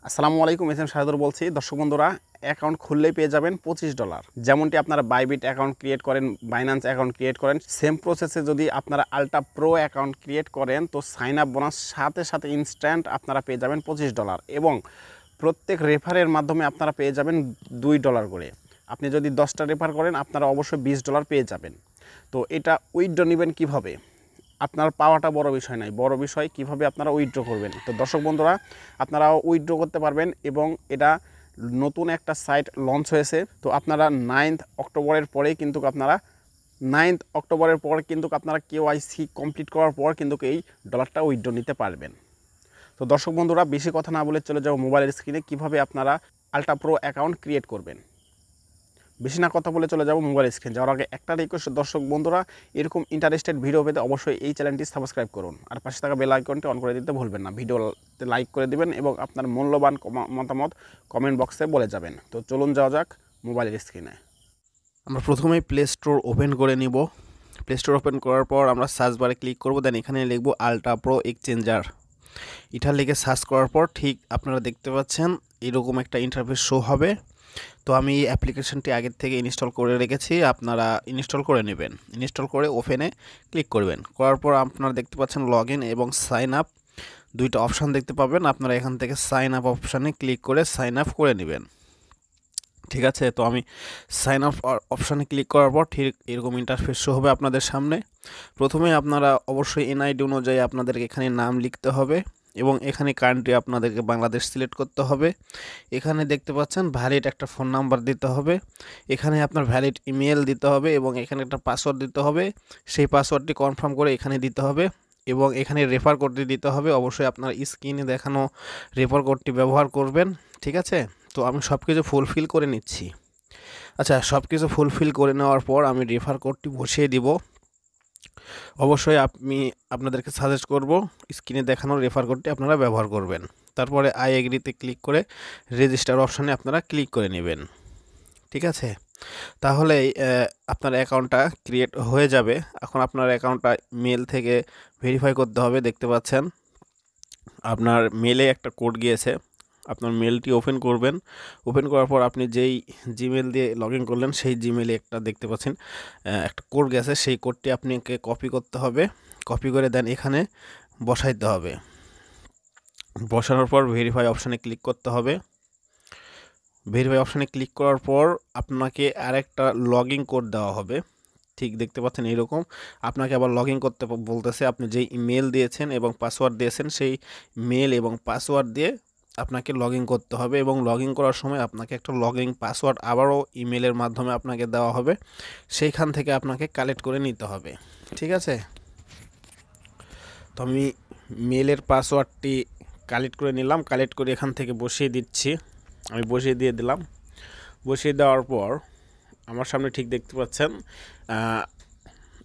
আসসালামু আলাইকুম, এসএম শাহাদুর বলছি। দর্শক বন্ধুরা, অ্যাকাউন্ট খুললেই পেয়ে যাবেন $25। যেমনটি আপনারা বাইবিট অ্যাকাউন্ট ক্রিয়েট করেন, বাইন্যান্স অ্যাকাউন্ট ক্রিয়েট করেন, সেম প্রসেসে যদি আপনারা আলট্রা প্রো অ্যাকাউন্ট ক্রিয়েট করেন তো সাইন আপ বোনাস সাথে সাথে ইনস্ট্যান্ট আপনারা পেয়ে যাবেন $25 এবং প্রত্যেক রেফারের মাধ্যমে আপনারা পেয়ে যাবেন $2 করে। আপনি যদি 10টা রেফার করেন আপনারা অবশ্যই $20 পেয়ে যাবেন। তো এটা উইথড্র নেবেন কীভাবে? আপনার পাওয়াটা বড় বিষয় নয়, বড় বিষয় কিভাবে আপনারা উইথড্র করবেন। তো দর্শক বন্ধুরা, আপনারা উইথড্র করতে পারবেন এবং এটা নতুন একটা সাইট লঞ্চ হয়েছে। তো আপনারা 9 অক্টোবরের পরেই কিন্তু আপনারা 9 অক্টোবরের পর কিন্তু আপনারা কেওয়াইসি কমপ্লিট করার পর কিন্তু এই ডলারটা উইথড্র নিতে পারবেন। তো দর্শক বন্ধুরা, বেশি কথা না বলে চলে যাও মোবাইলের স্ক্রিনে কীভাবে আপনারা আলট্রা প্রো অ্যাকাউন্ট ক্রিয়েট করবেন। বেশি না কথা বলে চলে যাব মোবাইল স্ক্রিন। যাওয়ার আগে একটা রিকোয়েস্ট, দর্শক বন্ধুরা, এরকম ইন্টারেস্টেড ভিডিও পেতে অবশ্যই এই চ্যানেলটি সাবস্ক্রাইব করুন আর পাশে থাকা বেল আইকনটি অন করে দিতে ভুলবেন না। ভিডিওতে লাইক করে দিবেন এবং আপনার মূল্যবান মতামত কমেন্ট বক্সে বলে যাবেন। তো চলুন যাওয়া যাক মোবাইলের স্ক্রিনে। আমরা প্রথমেই প্লে স্টোর ওপেন করে নিব। প্লে স্টোর ওপেন করার পর আমরা সার্চ বারে ক্লিক করব, দেন এখানে লিখব আলট্রা প্রো এক্সচেঞ্জার। এটা লিখে সার্চ করার পর ঠিক আপনারা দেখতে পাচ্ছেন এরকম একটা ইন্টারফেস শো হবে। তো আমি এই অ্যাপ্লিকেশনটি আগের থেকে ইনস্টল করে রেখেছি, আপনারা ইনস্টল করে নেবেন। ইনস্টল করে ওপেনে ক্লিক করবেন। করার পর আপনারা দেখতে পাচ্ছেন লগ ইন এবং সাইন আপ, দুইটা অপশান দেখতে পাবেন। আপনারা এখান থেকে সাইন আপ অপশানে ক্লিক করে সাইন আপ করে নেবেন। ঠিক আছে, তো আমি সাইন আপ অপশানে ক্লিক করার পর ঠিক এরকম ইন্টারফেস শো হবে আপনাদের সামনে। প্রথমে আপনারা অবশ্যই এনআইডি অনুযায়ী আপনাদেরকে এখানে নাম লিখতে হবে এবং এখানে কান্ট্রি আপনাদেরকে বাংলাদেশ সিলেক্ট করতে হবে। এখানে দেখতে পাচ্ছেন ভ্যালিড একটা ফোন নাম্বার দিতে হবে, এখানে আপনার ভ্যালিড ইমেল দিতে হবে এবং এখানে একটা পাসওয়ার্ড দিতে হবে। সেই পাসওয়ার্ডটি কনফার্ম করে এখানে দিতে হবে এবং এখানে রেফার কোডটি দিতে হবে। অবশ্যই আপনার স্ক্রিনে দেখানো রেফার কোডটি ব্যবহার করবেন। ঠিক আছে, তো আমি সব কিছু ফুলফিল করে নিচ্ছি। আচ্ছা, সব কিছু ফুলফিল করে নেওয়ার পর আমি রেফার কোডটি বসিয়ে দিব। অবশ্যই আমি আপনাদেরকে সাজেস্ট করব স্ক্রিনে দেখানো রেফার কোডটি আপনারা ব্যবহার করবেন। তারপরে আই এগ্রিতে ক্লিক করে রেজিস্টার অপশানে আপনারা ক্লিক করে নেবেন। ঠিক আছে, তাহলে আপনার অ্যাকাউন্টটা ক্রিয়েট হয়ে যাবে। এখন আপনার অ্যাকাউন্টটা মেল থেকে ভেরিফাই করতে হবে। দেখতে পাচ্ছেন আপনার মেলে একটা কোড গিয়েছে, আপনার মেলটি ওপেন করবেন। ওপেন করার পর আপনি যেই জিমেল দিয়ে লগ ইন করলেন সেই জিমেলে একটা দেখতে পাচ্ছেন একটা কোড গেছে, সেই কোডটি আপনাকে কপি করতে হবে। কপি করে দেন এখানে বসাইতে হবে। বসানোর পর ভেরিফাই অপশানে ক্লিক করতে হবে। ভেরিফাই অপশানে ক্লিক করার পর আপনাকে আরেকটা লগ ইন কোড দেওয়া হবে। ঠিক দেখতে পাচ্ছেন এরকম আপনাকে আবার লগ ইন করতে বলতেছে। আপনি যেই ইমেল দিয়েছেন এবং পাসওয়ার্ড দিয়েছেন সেই মেল এবং পাসওয়ার্ড দিয়ে আপনাকে লগ ইন করতে হবে এবং লগ ইন করার সময় আপনাকে একটা লগ ইন পাসওয়ার্ড আবারও ইমেলের মাধ্যমে আপনাকে দেওয়া হবে, সেইখান থেকে আপনাকে কালেক্ট করে নিতে হবে। ঠিক আছে, তো আমি মেলের পাসওয়ার্ডটি কালেক্ট করে নিলাম। কালেক্ট করে এখান থেকে বসিয়ে দিচ্ছি। আমি বসিয়ে দিয়ে দিলাম। বসিয়ে দেওয়ার পর আমার সামনে ঠিক দেখতে পাচ্ছেন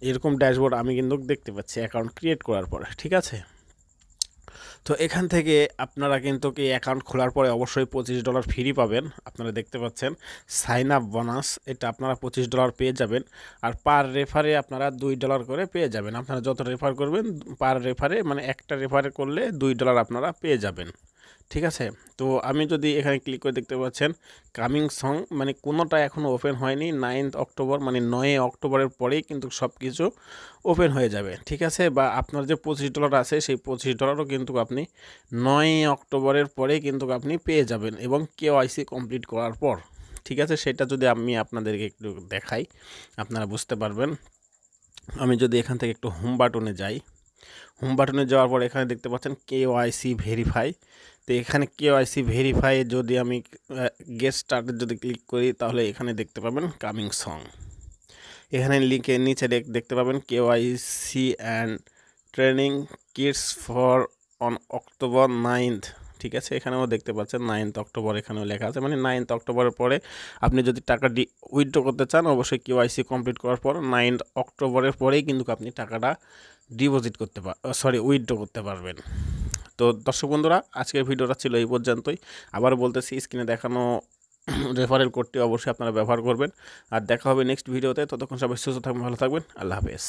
এরকম ড্যাশবোর্ড আমি কিন্তু দেখতে পাচ্ছি অ্যাকাউন্ট ক্রিয়েট করার পরে। ঠিক আছে, তো এখান থেকে আপনারা কিন্তু এই অ্যাকাউন্ট খোলার পরে অবশ্যই $25 ফ্রি পাবেন। আপনারা দেখতে পাচ্ছেন সাইন আপ বোনাস, এটা আপনারা $25 পেয়ে যাবেন। আর পার রেফারে আপনারা $2 করে পেয়ে যাবেন। আপনারা যত রেফার করবেন পার রেফারে, মানে একটা রেফারে করলে $2 আপনারা পেয়ে যাবেন। ঠিক আছে, তো আমি যদি এখানে ক্লিক করে দেখতে পাচ্ছেন কামিং সং, মানে কোনোটা এখনও ওপেন হয়নি। 9 অক্টোবর মানে 9 অক্টোবরের পরেই কিন্তু সব কিছু ওপেন হয়ে যাবে। ঠিক আছে, বা আপনার যে $25 আছে সেই $25ও কিন্তু আপনি 9 অক্টোবরের পরেই কিন্তু আপনি পেয়ে যাবেন এবং কেওয়াইসি কমপ্লিট করার পর। ঠিক আছে, সেটা যদি আমি আপনাদেরকে একটু দেখাই আপনারা বুঝতে পারবেন। আমি যদি এখান থেকে একটু হোম বাটনে যাই, হোম বাটনে যাওয়ার পর এখানে দেখতে পাচ্ছেন কেওয়াইসি ভেরিফাই। তো এখানে কেওয়াইসি ভেরিফাই যদি আমি গেট স্টার্টে যদি ক্লিক করি তাহলে এখানে দেখতে পাবেন কামিং সং। এখানে লিঙ্কের নিচে দেখতে পাবেন KYC and training kits for on October 9th। ঠিক আছে, এখানেও দেখতে পাচ্ছেন 9 অক্টোবর এখানেও লেখা আছে, মানে 9 অক্টোবরের পরে আপনি যদি টাকা উইথড্র করতে চান অবশ্যই কেওয়াইসি কমপ্লিট করার পর 9 অক্টোবরের পরেই কিন্তু আপনি টাকাটা ডিপোজিট করতে উইথড্র করতে পারবেন। তো দর্শক বন্ধুরা, আজকের ভিডিওটা ছিল এই পর্যন্তই। আবার বলতেছি স্ক্রিনে দেখানো রেফারেল কোডটি অবশ্যই আপনারা ব্যবহার করবেন। আর দেখা হবে নেক্সট ভিডিওতে। ততক্ষণ সবাই সুস্থ থাকবেন, ভালো থাকবেন। আল্লাহ হাফেজ।